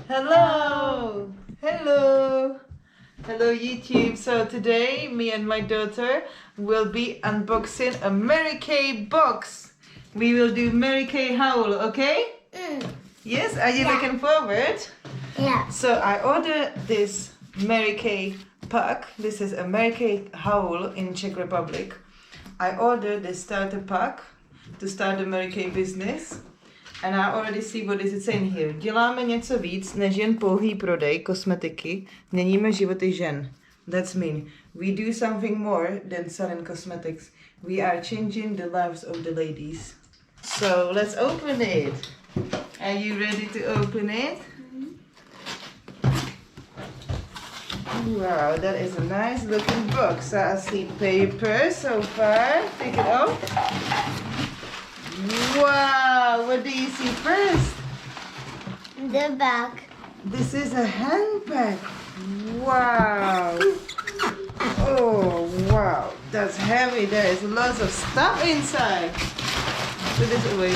Hello! Hello! Hello YouTube! So today me and my daughter will be unboxing a Mary Kay box. We will do Mary Kay haul, okay? Yes, are you looking forward? Yeah. So I ordered this Mary Kay pack. This is a Mary Kay haul in Czech Republic. I ordered the starter pack to start the Mary Kay business. And I already see what is it saying here. Děláme něco víc než jen pouhý prodej kosmetiky. Měníme životy žen. That's mean. We do something more than selling cosmetics. We are changing the lives of the ladies. So let's open it. Are you ready to open it? Wow, that is a nice looking box. I see paper so far. Take it off. Wow, what do you see first? The back. This is a handbag. Wow. Oh, wow. That's heavy. There is lots of stuff inside. Put this away.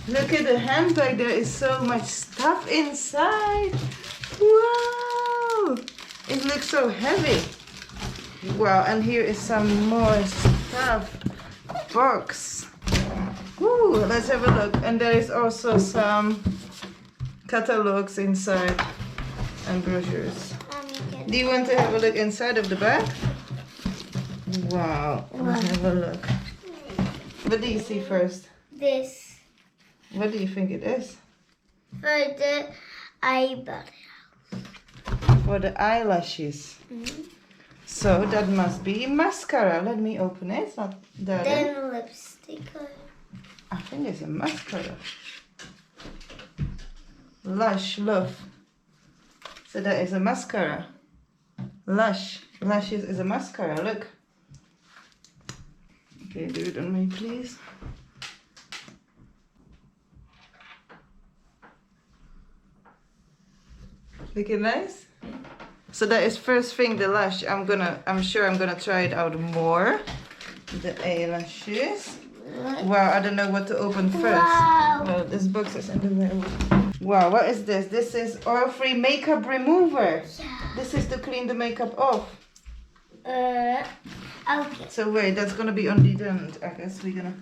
Look at the handbag. There is so much stuff inside. Wow. It looks so heavy. Wow, and here is some more stuff. Box. Ooh, let's have a look. And there is also some catalogs inside and brochures. Do you want to have a look inside of the bag? Wow, let's have a look. What do you see first? This What do you think it is? for the eyebrow. For the eyelashes. So that must be mascara. Let me open it. It's not there. Then lipstick. I think it's a mascara. Lush Love. So that is a mascara. Lush. Lashes is a mascara. Look. Okay, do it on me, please. Looking nice? So that is first thing, the lash. I'm sure I'm gonna try it out more. The eyelashes. Wow, I don't know what to open first. Wow. Well, this box is in the way. Wow, what is this? This is oil-free makeup remover. This is to clean the makeup off. Okay. So wait, that's gonna be on the end. I guess we're gonna.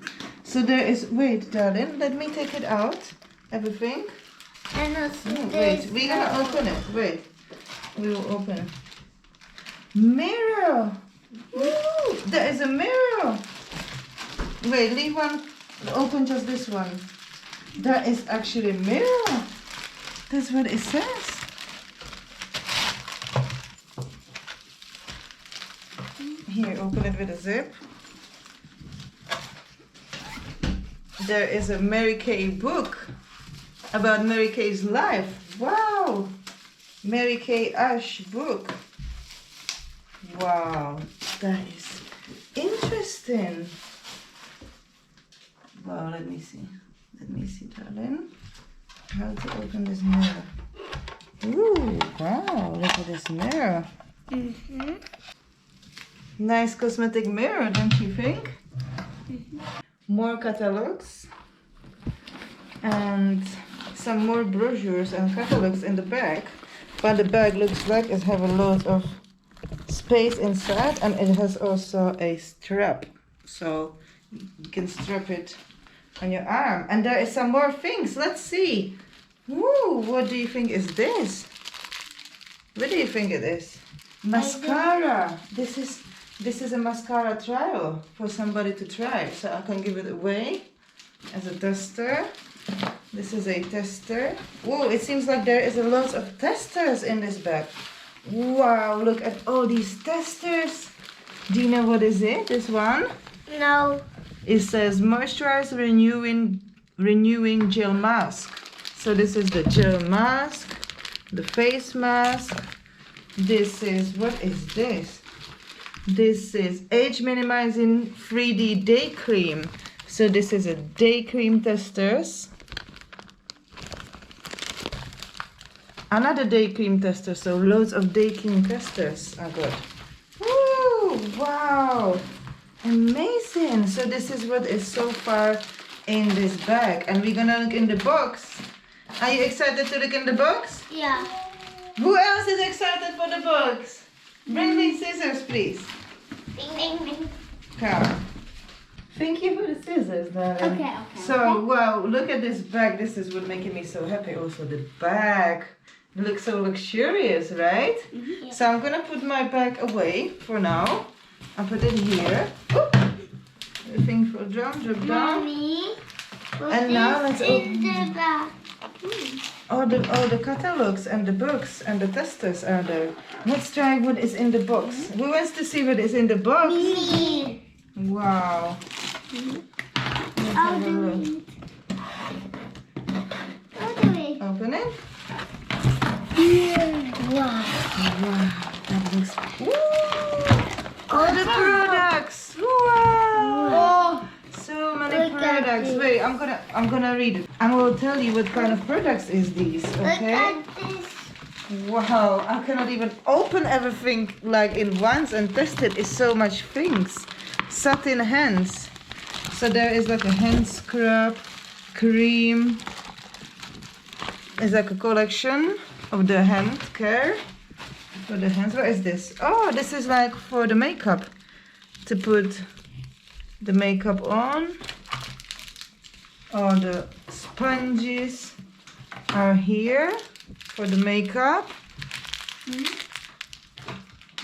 So there is. Wait, darling, let me take it out. Everything. And also Oh, this. wait, we're gonna open it. Wait, we will open it. Mirror. Woo! There is a mirror. Wait, leave one. Open just this one. That is actually a mirror. That's what it says. Here, open it with a zip. There is a Mary Kay book about Mary Kay's life. Wow! Mary Kay Ash book. Wow, that is interesting. Wow, let me see. Let me see, darling. How to open this mirror. Ooh, wow, look at this mirror. Nice cosmetic mirror, don't you think? More catalogs. And some more brochures and catalogs in the bag. But the bag looks like it has a lot of space inside, and it has also a strap. So you can strap it on your arm. And there is some more things. Let's see. Woo, what do you think is this? What do you think it is? Mascara. This is a mascara trial for somebody to try. So I can give it away as a tester. This is a tester. Whoa, it seems like there is a lot of testers in this bag. Wow, look at all these testers. Do you know what is it, this one? No. It says moisturize renewing gel mask. So this is the gel mask, the face mask. This is, what is this? This is age minimizing 3D day cream. So this is a day cream testers. Another day cream tester, so loads of day cream testers I got. Woo! Wow! Amazing! So this is what is so far in this bag. And we're gonna look in the box Are you excited to look in the box? Yeah. Who else is excited for the box? Bring me scissors, please. Ding, ding, ding. Come. Thank you for the scissors, darling. Okay. So, wow, look at this bag. This is what making me so happy. Also, the bag looks so luxurious, right? Yeah. So I'm gonna put my bag away for now. I'll put it here. Oop. The thing for drop down. Mommy, And now let's in open. the bag. All the catalogs and the books and the testers are there. Let's try what is in the box. Who wants to see what is in the box? Me. Wow. Let's I'll have a do look. it. I'll do it. Open it. Wow. Wow, that looks. Ooh! All the products. Wow. So many Look at products. this. Wait, I'm gonna read it. I will tell you what kind of products is these. Look Okay. at this. Wow, I cannot even open everything like in once and test it. It's so much things. Satin hands. So there is like a hand scrub, cream. It's like a collection of the hand care for the hands. What is this? Oh, this is like for the makeup. To put the makeup on. All the sponges are here for the makeup.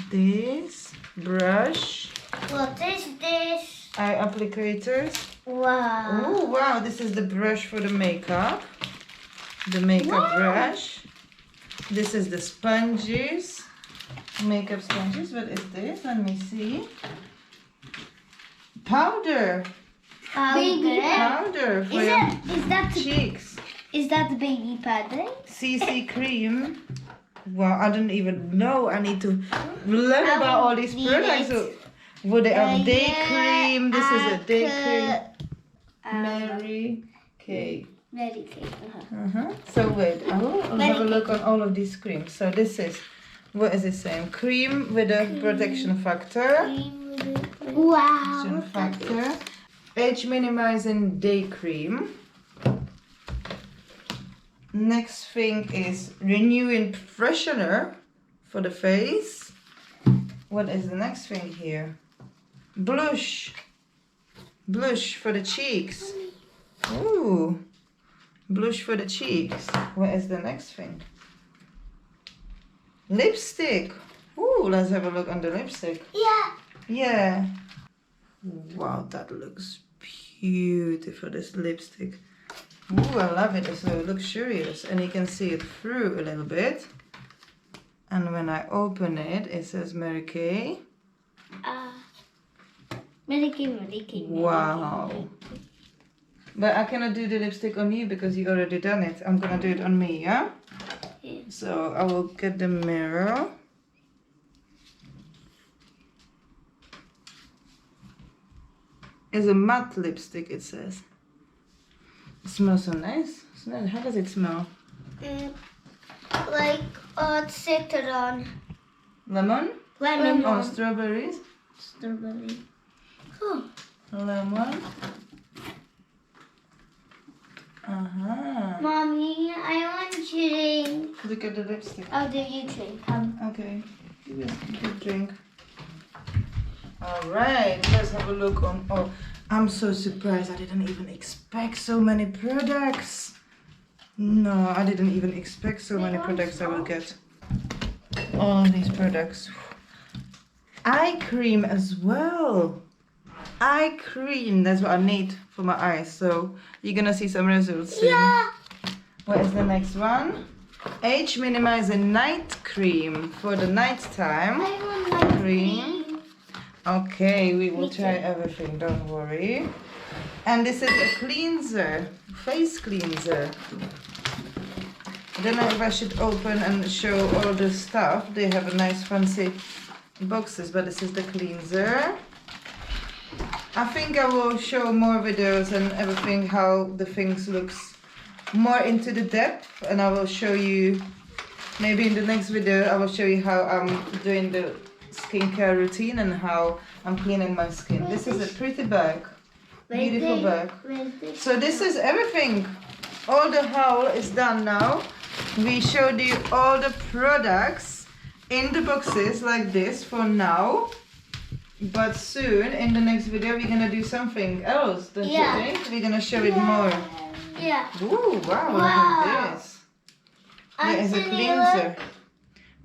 This brush, What is this? eye applicators. Wow. Oh wow, this is the brush for the makeup. The makeup Wow. brush. This is the sponges. Makeup sponges. What is this? Let me see. Powder. Baby. Powder for your Is cheeks. that the baby padding? CC cream. Wow, I don't even know. I need to learn I about all will these read products. it. So, would they have day Yeah, cream? This is a day cream. Um, Mary Kay. Mary Kay. So wait, I will Mary have a look on all of these creams. So this is, what is it saying? Cream with a protection factor. Wow. Protection factor. Age minimizing day cream. Next thing is renewing freshener for the face. What is the next thing here? Blush. Blush for the cheeks. Ooh. Blush for the cheeks. What is the next thing? Lipstick. Ooh, let's have a look on the lipstick. Yeah. Yeah. Wow, that looks beautiful, this lipstick. Ooh, I love it. It's so luxurious. And you can see it through a little bit. And when I open it, it says Mary Kay. Mary Kay. Wow. But I cannot do the lipstick on you because you already done it. I'm gonna do it on me, yeah? Yeah. So I will get the mirror. It's a matte lipstick, it says. It smells so nice. How does it smell? Like citron. Lemon? Lemon. Or strawberries? Strawberry. Oh. Lemon. Uh-huh. Mommy, I want drink. Look at the lipstick. I'll do you drink. Okay. Give us a good drink. Alright, let's have a look on. Oh, I'm so surprised. I didn't even expect so many products. No, I didn't even expect so many products I will get. All of these products. Eye cream as well. Eye cream, that's what I need for my eyes. So you're gonna see some results soon. Yeah. What is the next one? Age minimizing night cream for the night time. I want my Cream. Okay, we will Me try too. everything, don't worry. And this is a cleanser, face cleanser. I don't know if I should open and show all the stuff. They have a nice fancy boxes, but this is the cleanser. I think I will show more videos and everything, how the things looks more into the depth, and I will show you, maybe in the next video, I will show you how I'm doing the skincare routine and how I'm cleaning my skin. This is a pretty bag, beautiful bag. So this is everything all the haul is done now. We showed you all the products in the boxes like this for now. But soon, in the next video, we're gonna do something else, don't you think? We're gonna show it more. Yeah. Ooh, wow, look at this. There is a cleanser.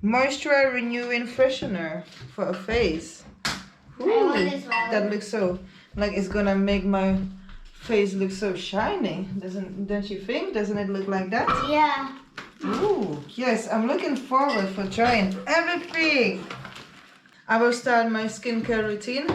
Moisture renewing freshener for a face. Ooh, that looks so, like it's gonna make my face look so shiny. Don't you think? Doesn't it look like that? Yeah. Ooh, yes, I'm looking forward for trying everything. I will start my skincare routine,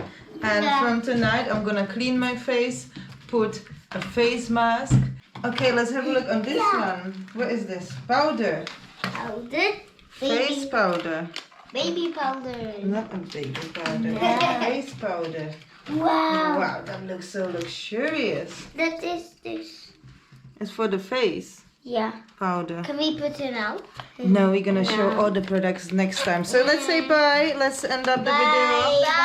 and from tonight I'm gonna clean my face, put a face mask. Okay, let's have a look on this one. What is this? Powder. Powder. Face powder. Baby powder. Not a baby powder. Yeah. Face powder. Wow. Wow, that looks so luxurious. That is this. It's for the face Yeah. powder. Can we put it out? No, we're gonna show all the products next time. So let's say bye. Let's end up the video. Bye.